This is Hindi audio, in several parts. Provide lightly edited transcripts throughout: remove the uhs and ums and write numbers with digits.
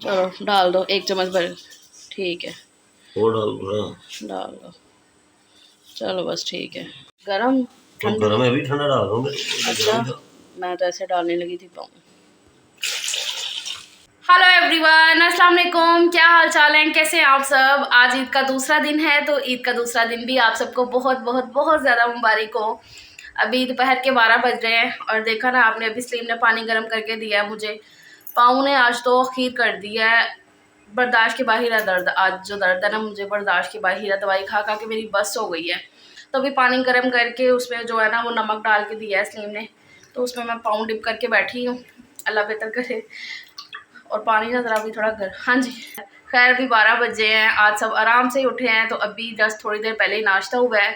चलो डाल दो 1 चम्मच भर। ठीक है, वो डाल दो। चलो बस ठीक है। गरम ठंडा? गरम है, अभी ठंडा डाल दो। अच्छा, मैं तो ऐसे डालने लगी थी पाँव। हेलो एवरीवन, अस्सलाम वालेकुम। क्या हाल चाल है, कैसे हैं आप सब? आज ईद का दूसरा दिन है, तो ईद का दूसरा दिन भी आप सबको बहुत बहुत बहुत ज़्यादा मुबारक हो। अभी दोपहर के 12 बज रहे हैं और देखा ना आपने, अभी स्लीम ने पानी गर्म करके दिया है मुझे। पाँव ने आज तो खीर कर दी है, बर्दाश्त के बाहर है दर्द। आज जो दर्द है ना, मुझे बर्दाश्त के बाहर है। दवाई खा खा के मेरी बस हो गई है। तो अभी पानी गर्म करके उसमें जो है ना वो नमक डाल के दिया है स्लीम ने, तो उसमें मैं पाँव डिप करके बैठी हूँ। अल्लाह बेहतर करे। और पानी ना ज़रा भी थोड़ा हाँ जी। खैर अभी 12 बजे हैं, आज सब आराम से ही उठे हैं। तो अभी जस्ट थोड़ी देर पहले ही नाश्ता हुआ है।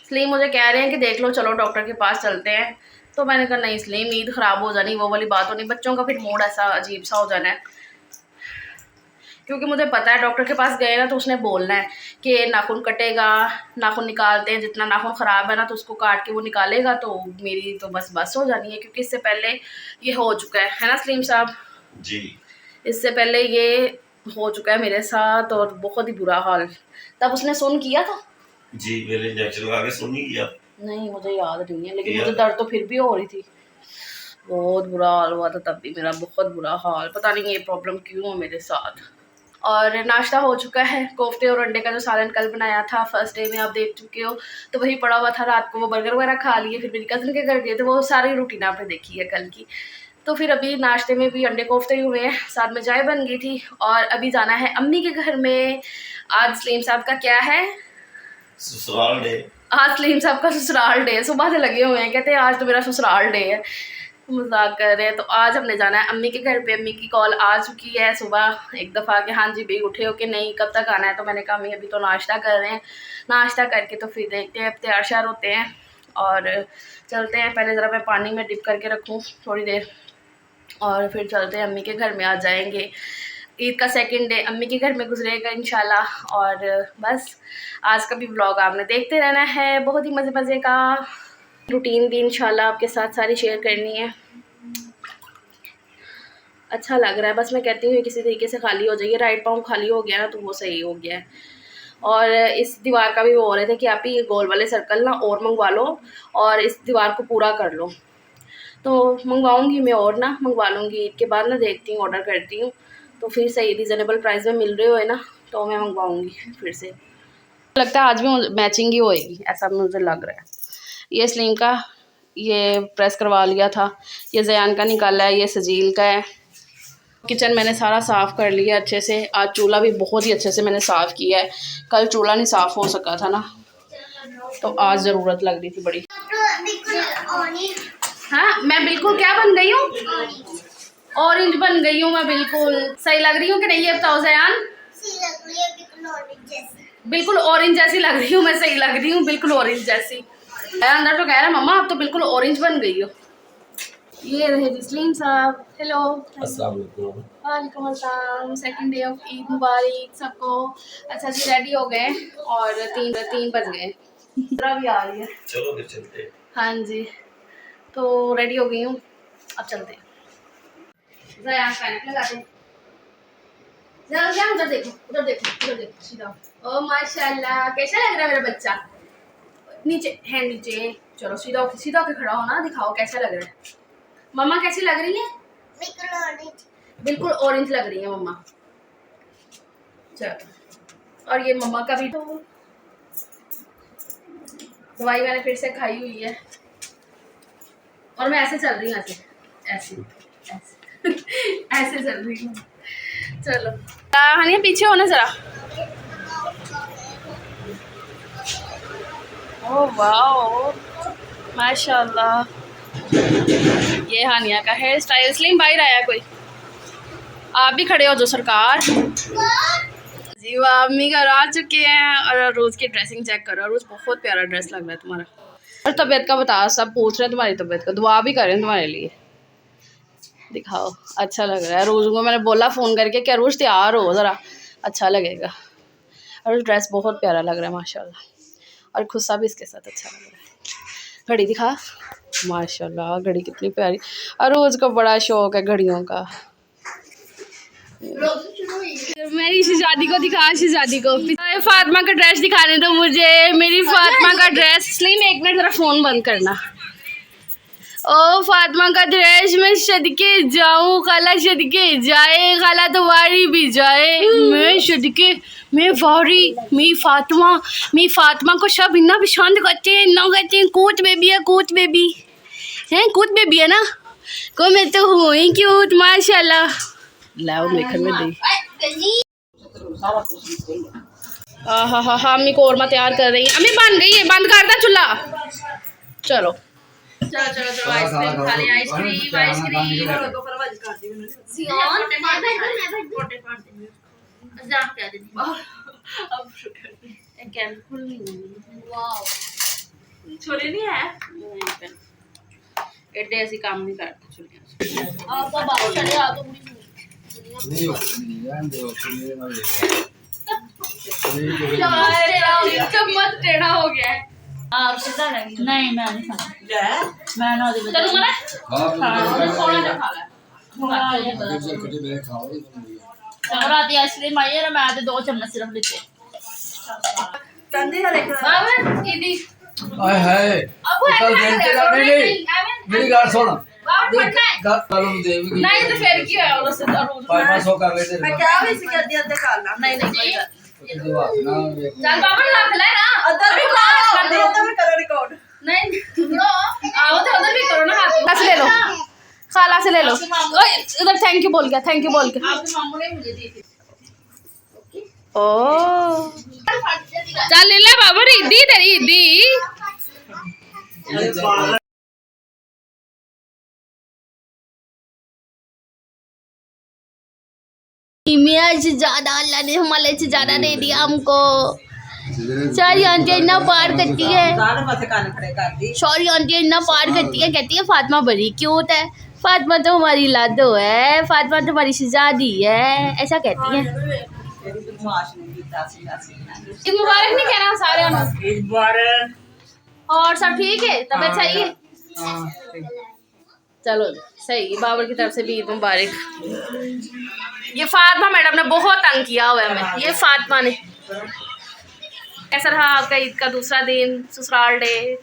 स्लीम मुझे कह रहे हैं कि देख लो चलो डॉक्टर के पास चलते हैं। तो मैंने कहा नहीं स्लीम, ईद ख़राब हो जानी, वो वाली बात हो नहीं। बच्चों का फिर मूड ऐसा अजीब सा हो जाना है, क्योंकि मुझे पता है डॉक्टर के पास गए ना तो उसने बोलना है कि नाखून कटेगा, नाखून निकालते हैं, जितना नाखून ख़राब है ना तो उसको काट के वो निकालेगा। तो मेरी तो बस हो जानी है, क्योंकि इससे पहले ये हो चुका है ना स्लीम साहब जी। इससे पहले ये हो चुका है मेरे साथ और बहुत ही बुरा हाल। तब उसने सुन किया था जी, मेरे इंजेक्शन लगा के सुन नहीं किया। नहीं मुझे याद नहीं है, लेकिन मुझे दर्द तो फिर भी हो रही थी। बहुत बुरा हाल हुआ था तब भी मेरा, बहुत बुरा हाल। पता नहीं ये प्रॉब्लम क्यों है मेरे साथ। और नाश्ता हो चुका है, कोफ्ते और अंडे का जो सालन कल बनाया था फर्स्ट डे में आप देख चुके हो, तो वही पड़ा हुआ था। रात को वो बर्गर वगैरह खा लिए, फिर मेरी कज़न के घर गए थे, वो सारी रूटीन आपने देखी है कल की। तो फिर अभी नाश्ते में भी अंडे कोफ्ते ही हुए हैं, साथ में चाय बन गई थी। और अभी जाना है अम्मी के घर में। आज सलीम साहब का क्या है? ससुराल डे। आज सलीम साहब का ससुराल डे है। सुबह से लगे हुए हैं, कहते हैं आज तो मेरा ससुराल डे है। मजाक कर रहे हैं। तो आज हमने जाना है अम्मी के घर पे। अम्मी की कॉल आ चुकी है सुबह एक दफ़ा कि हाँ जी भाई उठे हो कि नहीं, कब तक आना है। तो मैंने कहा अम्मी अभी तो नाश्ता कर रहे हैं, नाश्ता करके तो फिर देखते हैं, अब तैयार श्यार होते हैं और चलते हैं। पहले ज़रा मैं पानी में डिप करके रखूँ थोड़ी देर और फिर चलते हैं अम्मी के घर में। आ जाएंगे, ईद का सेकंड डे अम्मी के घर में गुजरेगा इंशाल्लाह। और बस आज का भी व्लॉग आपने देखते रहना है, बहुत ही मज़े मज़े का। रूटीन भी इंशाल्लाह आपके साथ सारी शेयर करनी है। अच्छा लग रहा है, बस मैं कहती हूँ किसी तरीके से खाली हो जाइए। राइट पाँव खाली हो गया ना तो वो सही हो गया है। और इस दीवार का भी वो हो रहे थे कि आप ही ये गोल वाले सर्कल ना और मंगवा लो और इस दीवार को पूरा कर लो। तो मंगवाऊंगी मैं और ना मंगवा लूँगी ईद के बाद ना, देखती हूँ ऑर्डर करती हूँ। तो फिर सही रीज़नेबल प्राइस में मिल रहे हो ना तो मैं मंगवाऊँगी फिर से। लगता है आज भी मैचिंग ही होएगी, ऐसा मुझे लग रहा है। ये स्लीम का ये प्रेस करवा लिया था, ये जयान का निकाला है, ये सजील का है। किचन मैंने सारा साफ़ कर लिया अच्छे से। आज चूल्हा भी बहुत ही अच्छे से मैंने साफ़ किया है, कल चूल्हा नहीं साफ़ हो सका था ना, तो आज ज़रूरत लग रही थी बड़ी। हाँ मैं बिल्कुल क्या बन गई हूँ, ऑरेंज बन गई हूँ मैं। बिल्कुल सही लग रही हूँ कि नहीं ये बताओ जयान? बिल्कुल ऑरेंज जैसी लग रही हूँ मैं, सही लग रही हूँ बिल्कुल ऑरेंज जैसी। अंदर तो कह रहा है मम्मा आप तो बिल्कुल ऑरेंज बन गई हो। ये रहे जिसलीम साहब, हेलो वालेकुम अस्सलाम। सेकंड डे ऑफ ईद मुबारक सबको। अच्छा जी रेडी हो गए और तीन बज गए भी आ रही है। चलो फिर चलते हैं। हाँ जी तो रेडी हो गई हूँ, अब चलते हैं। उधर देखो उधर देखो उधर देखो सीधा। ओ माशाल्लाह कैसा लग रहा है मेरा बच्चा? नीचे है नीचे, चलो सीधा होके खड़ा हो ना, दिखाओ कैसा लग रहा है। मम्मा कैसी लग रही है? बिल्कुल ऑरेंज लग रही है मम्मा। चलो और ये मम्मा का भी तो दवाई मैंने फिर से खाई हुई है और मैं ऐसे चल रही हूँ, ऐसे ऐसे ऐसे चल रही हूँ। चलो हानिया पीछे हो ना जरा। ओह वाओ माशाल्लाह। ये हानिया का हेयर स्टाइल। स्लिम बाहर आया कोई, आप भी खड़े हो जो सरकार जी। वो अम्मी घर आ चुके हैं और रोज़ की ड्रेसिंग चेक करो। रोज़ बहुत प्यारा ड्रेस लग रहा है तुम्हारा। और तबीयत का बता, सब पूछ रहे हैं तुम्हारी तबीयत का, दुआ भी कर रहे हैं तुम्हारे लिए। दिखाओ अच्छा लग रहा है। रोज़ को मैंने बोला फ़ोन करके क्या रोज़ तैयार हो ज़रा, अच्छा लगेगा। और ड्रेस बहुत प्यारा लग रहा है माशाल्लाह, और खुस्सा भी इसके साथ अच्छा लग रहा है। घड़ी दिखा माशाल्लाह, घड़ी कितनी प्यारी। और रोज़ को बड़ा शौक है घड़ियों का। मेरी शहजादी को दिखा, शहजादी को फातिमा का ड्रेस दिखाने दो मुझे, मेरी फातिमा का ड्रेस। स्लीम एक मिनट जरा फोन बंद करना। ओ फातिमा का ड्रेस मैं सदके जाऊं, खाला सदके जाए, खाला तुम्हारी भी जाए, मैं सदके मैं वारी, मी फातिमा को सब इतना पसंद करते हैं, इतना कहते हैं कूट बेबी है, कूट बेबी है, कूट बेबी है ना, को मैं तो हूँ ही क्यूट माशाल्लाह। लाओ मेखन में दी। हाँ अम्मी कौरमा तैयार कर रही है, अम्मी बन गई है, बंद कर दे चूल्हा। चलो आइसक्रीम खा ले, आइसक्रीम छोले नहीं है, एडे ऐसी काम नहीं करते चम्मच टेढ़ा हो गया है। नहीं मैं नहीं खाना, मैं ना चलूंगा ना। रात आइसक्रीम आई है ना, मैं 2 चम्मच सिर्फ लेते। मेरी गाल सुन नहीं तो फिर की होया उससे मैं क्या वैसे कर दिया ते काला नहीं चल चल बाबा रख ले ना, अदर भी कर दे, अदर भी करो रिकॉर्ड। नहीं लो आओ तो उधर भी करो ना, हाथ ले लो, खाला से ले लो। ओए इधर थैंक यू बोल के, थैंक यू बोल के। आपके मामू ने मुझे दी थी। ओ चल ले ले बाबा, दी तेरी दी। से ज्यादा अल्लाह ने हमारे से ज्यादा दे दिया हमको। सारी आंटियां इतना पार करती है, सारी आंटियां इतना पार करती है, कहती है फातिमा बड़ी क्यूट है, फातिमा तो हमारी लाडो है, फातिमा तो हमारी शहजादी है, ऐसा कहती है। मुबारक नहीं कहना सारे और सब ठीक है, तबीयत सही है। चलो सही, बाबर की तरफ से भी ईद मुबारक। ये फातिमा मैडम ने बहुत तंग किया हुआ है हमें, ये फातिमा ने। कैसा रहा आपका ईद का दूसरा दिन, ससुराल डे?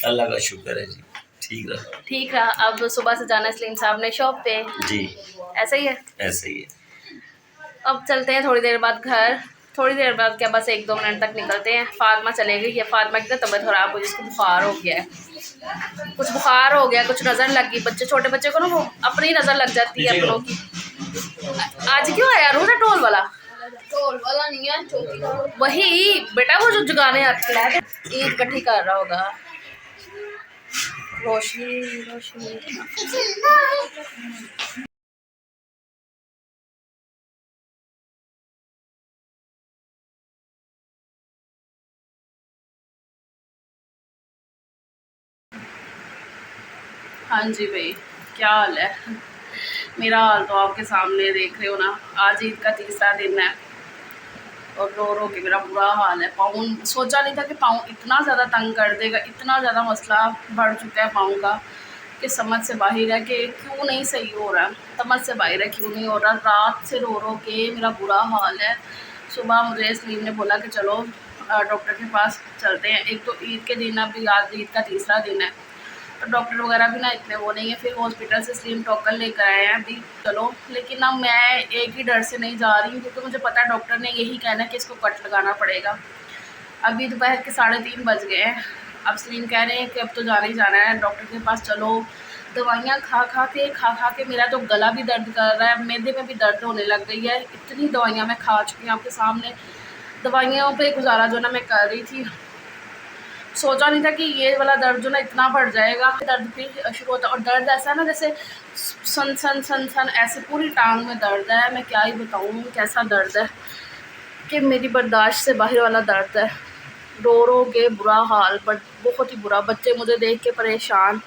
अल्लाह का शुक्र है जी, ठीक रहा। ठीक रहा। अब सुबह से जाना सलीम साहब ने शॉप पे जी, ऐसा ही है, ऐसे ही है। अब चलते हैं थोड़ी देर बाद घर, थोड़ी देर बाद क्या बस 1-2 मिनट तक निकलते हैं। फातिमा चले गई है, फातिमा की तो तबीयत खराब हो गई, उसको बुखार हो गया है, कुछ बुखार हो गया, कुछ नज़र लग गई। बच्चे छोटे बच्चे को ना वो अपनी नज़र लग जाती है अपनों की। आज क्यों आया रो रहा टोल वाला? टोल वाला नहीं है, चौकी वही बेटा, वो जो जगाने आती है, ईद इकट्ठी कर रहा होगा। रोशनी रोशनी हाँ जी भाई, क्या हाल है? मेरा हाल तो आपके सामने देख रहे हो ना। आज ईद का तीसरा दिन है और रो रो के मेरा बुरा हाल है। पाँव, सोचा नहीं था कि पाँव इतना ज़्यादा तंग कर देगा, इतना ज़्यादा मसला बढ़ चुका है पाँव का कि समझ से बाहर है कि क्यों नहीं सही हो रहा, समझ से बाहर है क्यों नहीं हो रहा। रात से रो रो के मेरा बुरा हाल है। सुबह मुझे सलीम ने बोला कि चलो डॉक्टर के पास चलते हैं। एक तो ईद के दिन, अभी आज ईद का तीसरा दिन है तो डॉक्टर वगैरह भी ना इतने वो नहीं है। फिर हॉस्पिटल से सलीम टोकन लेकर आए हैं अभी, चलो। लेकिन ना मैं एक ही डर से नहीं जा रही हूँ क्योंकि मुझे पता है डॉक्टर ने यही कहना है कि इसको कट लगाना पड़ेगा। अभी दोपहर के 3:30 बज गए हैं। अब सलीम कह रहे हैं कि अब तो जाना ही जाना है डॉक्टर के पास, चलो। दवाइयाँ खा खा के मेरा तो गला भी दर्द कर रहा है, मैदे में भी दर्द होने लग गई है। इतनी दवाइयाँ मैं खा चुकी हूँ, आपके सामने दवाइयों पे गुजारा जो ना मैं कर रही थी। सोचा नहीं था कि ये वाला दर्द जो ना इतना बढ़ जाएगा। दर्द फिर शुरू होता है और दर्द ऐसा ना जैसे सन सन सन सन ऐसे पूरी टांग में दर्द है। मैं क्या ही बताऊँ कैसा दर्द है कि मेरी बर्दाश्त से बाहर वाला दर्द है। रो रो के बुरा हाल, बट बहुत ही बुरा। बच्चे मुझे देख के परेशान।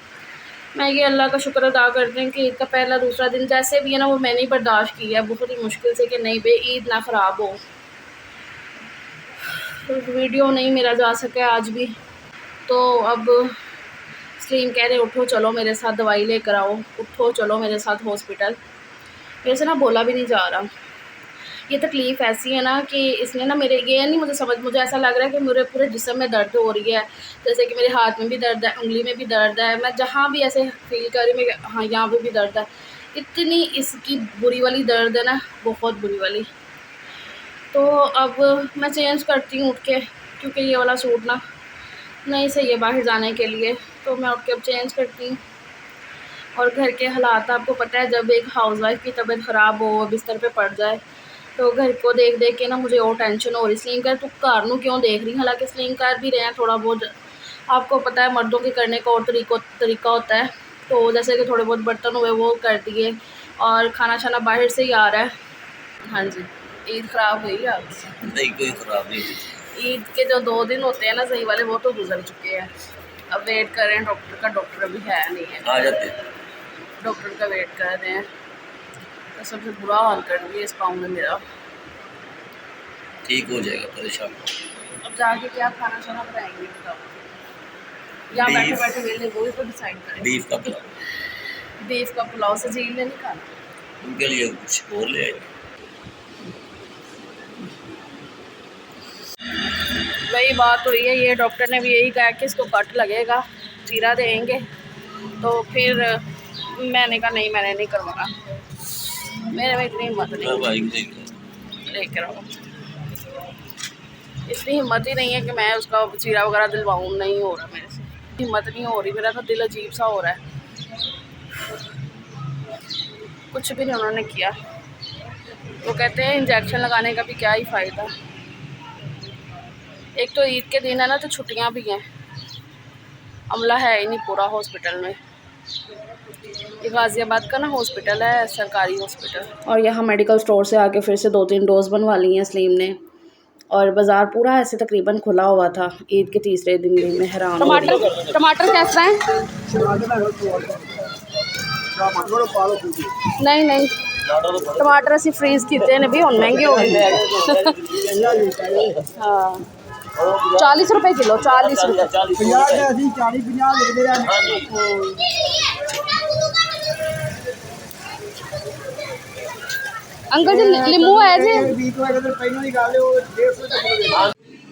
मैं ये अल्लाह का शुक्र अदा करती हूँ कि ईद का पहला दूसरा दिन जैसे भी है ना वो मैंने ही बर्दाश्त किया है बहुत ही मुश्किल से कि नहीं बे ईद ना ख़राब हो। वीडियो नहीं मेरा जा सका आज भी, तो अब सलीम कह रहे उठो चलो मेरे साथ दवाई लेकर आओ, उठो चलो मेरे साथ हॉस्पिटल। मेरे से ना बोला भी नहीं जा रहा। ये तकलीफ़ ऐसी है ना कि इसने ना मेरे ये नहीं मुझे ऐसा लग रहा है कि मेरे पूरे जिस्म में दर्द हो रही है। जैसे कि मेरे हाथ में भी दर्द है, उंगली में भी दर्द है, मैं जहाँ भी ऐसे फ़ील कर रही हूँ मैं हाँ यहाँ पे भी दर्द है। इतनी इसकी बुरी वाली दर्द है ना, बहुत बुरी वाली। तो अब मैं चेंज करती हूँ उठ के, क्योंकि ये वाला सूट ना नहीं सही है बाहर जाने के लिए, तो मैं उठ के अब चेंज करती हूँ। और घर के हालात आपको पता है, जब एक हाउसवाइफ की तबीयत ख़राब हो, बिस्तर पे पड़ जाए, तो घर को देख देख के ना मुझे और टेंशन हो रही। स्लिम कर तू घर नू क्यों देख रही, हालांकि स्लिम कर भी रहे हैं थोड़ा बहुत। आपको पता है मर्दों के करने का और तरीका होता है। तो जैसे कि थोड़े बहुत बर्तन हुए वो कर दिए, और खाना शाना बाहर से ही आ रहा है। हाँ जी, ईद ख़राब हुई है आपसे? नहीं कोई खराब नहीं हुई। ईद के जो 2 दिन होते हैं ना सही वाले, वो तो गुजर चुके हैं। अब वेट कर रहे हैं डॉक्टर का, डॉक्टर अभी है नहीं है, आ जाते हैं। डॉक्टर का वेट कर रहे हैं। तो सबसे बुरा हाल कर दिया इस पाँव में मेरा। ठीक हो जाएगा, परेशान मत। अब जाके क्या खाना शाना बनाएंगे बताओ, या बैठे बीफ। बैठे वेले वो ही तो डिसाइड करें। बीफ का पुलाव, बीफ का पुलाव से झील ने नहीं खाना। उनके लिए कुछ और ले आएंगे। वही बात हुई है, ये डॉक्टर ने भी यही कहा कि इसको कट लगेगा, चीरा देंगे। तो फिर मैंने कहा नहीं, मैंने नहीं करवाना, मेरे में इतनी हिम्मत मैं नहीं भाई को देख रहा लेकर आओ, इतनी हिम्मत ही नहीं है कि मैं उसका चीरा वगैरह दिलवाऊँ। नहीं हो रहा मेरे से, हिम्मत नहीं हो रही, मेरा तो दिल अजीब सा हो रहा है। कुछ भी नहीं उन्होंने किया। वो कहते हैं इंजेक्शन लगाने का भी क्या ही फ़ायदा। एक तो ईद के दिन है ना, तो छुट्टियां भी हैं, अमला है ही नहीं पूरा हॉस्पिटल में। ये गाज़ियाबाद का ना हॉस्पिटल है, सरकारी हॉस्पिटल। और यहाँ मेडिकल स्टोर से आके फिर से 2-3 डोज बनवा ली हैं सलीम ने। और बाज़ार पूरा ऐसे तकरीबन खुला हुआ था ईद के तीसरे दिन भी। मैं हैरान हो रही हूँ। टमाटर कैसा है? नहीं नहीं, टमाटर असी फ्रीज किए ने भी, हुण महंगे हो गए। हाँ 40 रुपए किलो, 40 रुपए। अंकल जी नींबू है जी?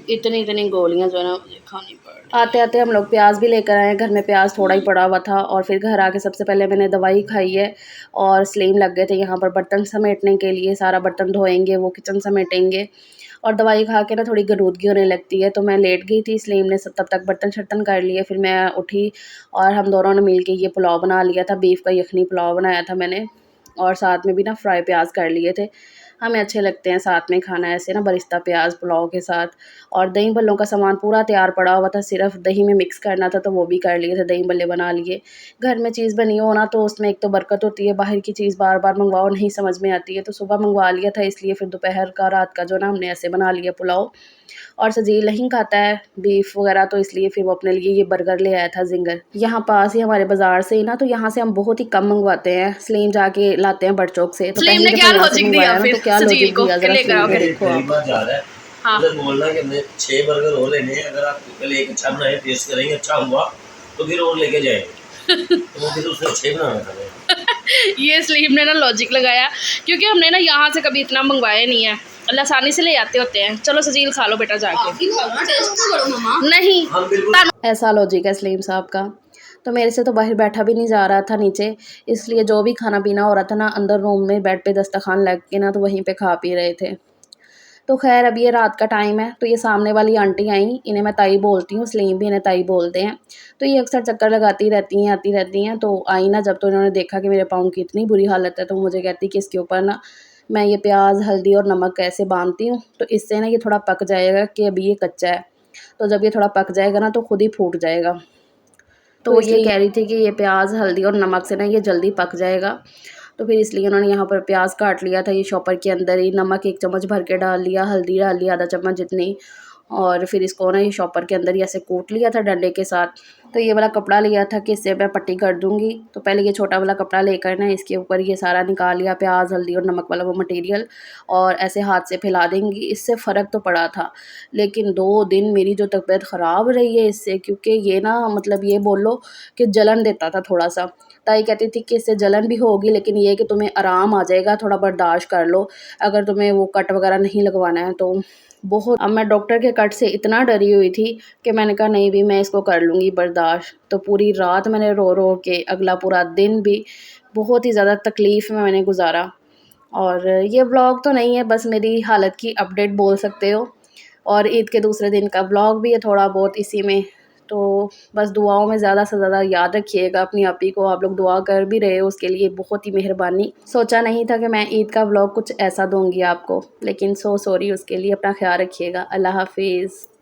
इतनी इतनी गोलियां जो है ना मुझे खानी पड़ रही। आते आते हम लोग प्याज भी लेकर आए हैं, घर में प्याज थोड़ा ही पड़ा हुआ था। और फिर घर आके सबसे पहले मैंने दवाई खाई है, और सलीम लग गए थे यहाँ पर बर्तन समेटने के लिए। सारा बर्तन धोएंगे, वो किचन समेटेंगे, और दवाई खा के ना थोड़ी गरूदगी होने लगती है। तो मैं लेट गई थी, सलीम ने तब तक बर्तन शर्तन कर लिए। फिर मैं उठी और हम दोनों ने मिल के ये पुलाव बना लिया था, बीफ का यखनी पुलाव बनाया था मैंने। और साथ में भी ना फ्राई प्याज कर लिए थे, हमें अच्छे लगते हैं साथ में खाना ऐसे ना, बरिस्ता प्याज पुलाव के साथ। और दही भल्लों का सामान पूरा तैयार पड़ा हुआ था, सिर्फ दही में मिक्स करना था, तो वो भी कर लिए थे, दही भल्ले बना लिए। घर में चीज़ बनी हो ना तो उसमें एक तो बरकत होती है, बाहर की चीज़ बार बार मंगवाओ नहीं समझ में आती है। तो सुबह मंगवा लिया था, इसलिए फिर दोपहर का रात का जो ना हमने ऐसे बना लिया पुलाव। और सजील नहीं खाता है बीफ वगैरह, तो इसलिए फिर वो अपने लिए ये बर्गर ले आया था जिंगर। यहाँ पास ही हमारे बाजार से ही ना, तो यहाँ से हम बहुत ही कम मंगवाते हैं। सलीम जाके लाते हैं बड़ चौक से। तो सलीम ने क्या लॉजिक दिया फिर सजील को कि लेकर आओ? देखो आप जा रहा है, हाँ। उधर बोलना कि हमने 6 बर्गर और लेने हैं, अगर आप पहले एक अच्छा बनाए टेस्ट करेंगे, अच्छा हुआ तो फिर और लेके जाएंगे। तो वो फिर उसने 6 बनाना था। ये सलीम ने ना लॉजिक लगाया, क्योंकि हमने ना यहाँ से कभी इतना मंगवाया नहीं है, अल्लाह आसानी से ले आते होते हैं। चलो सजील खा लो बेटा जाके। नहीं, हम बिल्कुल ऐसा लॉजिक है सलीम साहब का। तो मेरे से तो बाहर बैठा भी नहीं जा रहा था नीचे, इसलिए जो भी खाना पीना हो रहा था ना, अंदर रूम में बेड पे दस्तरखान लग के ना, तो वहीं पे खा पी रहे थे। तो खैर अभी ये रात का टाइम है, तो ये सामने वाली आंटी आई, इन्हें मैं ताई बोलती हूँ, सलीम भी इन्हें ताई बोलते हैं। तो ये अक्सर चक्कर लगाती रहती हैं, आती रहती हैं। तो आई ना जब, तो इन्होंने देखा कि मेरे पाँव की इतनी बुरी हालत है, तो मुझे कहती कि इसके ऊपर ना मैं ये प्याज हल्दी और नमक कैसे बांधती हूँ, तो इससे ना ये थोड़ा पक जाएगा, कि अभी ये कच्चा है, तो जब ये थोड़ा पक जाएगा ना तो खुद ही फूट जाएगा। तो ये कह रही थी कि ये प्याज हल्दी और नमक से ना ये जल्दी पक जाएगा। तो फिर इसलिए उन्होंने यहाँ पर प्याज काट लिया था, ये शॉपर के अंदर ही नमक 1 चम्मच भर के डाल लिया, हल्दी डाल लिया आधा चम्मच जितनी, और फिर इसको ना ये शॉपर के अंदर ही ऐसे कूट लिया था डंडे के साथ। तो ये वाला कपड़ा लिया था कि इससे मैं पट्टी कर दूँगी। तो पहले ये छोटा वाला कपड़ा लेकर ना इसके ऊपर ये सारा निकाल लिया, प्याज, हल्दी और नमक वाला वो मटेरियल, और ऐसे हाथ से फैला देंगी। इससे फ़र्क तो पड़ा था, लेकिन 2 दिन मेरी जो तबीयत ख़राब रही है इससे, क्योंकि ये ना मतलब ये बोलो कि जलन देता था थोड़ा-सा। ताई कहती थी कि इससे जलन भी होगी, लेकिन ये है कि तुम्हें आराम आ जाएगा, थोड़ा बर्दाश्त कर लो, अगर तुम्हें वो कट वगैरह नहीं लगवाना है तो। बहुत अब मैं डॉक्टर के कट से इतना डरी हुई थी कि मैंने कहा नहीं भी मैं इसको कर लूँगी बर्दाश्त। तो पूरी रात मैंने रो रो के, अगला पूरा दिन भी बहुत ही ज़्यादा तकलीफ़ में मैंने गुजारा। और ये व्लॉग तो नहीं है, बस मेरी हालत की अपडेट बोल सकते हो। और ईद के दूसरे दिन का व्लॉग भी है थोड़ा बहुत इसी में। तो बस दुआओं में ज़्यादा से ज़्यादा याद रखिएगा अपनी आपी को। आप लोग दुआ कर भी रहे हो, उसके लिए बहुत ही मेहरबानी। सोचा नहीं था कि मैं ईद का व्लॉग कुछ ऐसा दूँगी आपको, लेकिन सो सॉरी उसके लिए। अपना ख्याल रखिएगा। अल्लाह हाफ़िज़।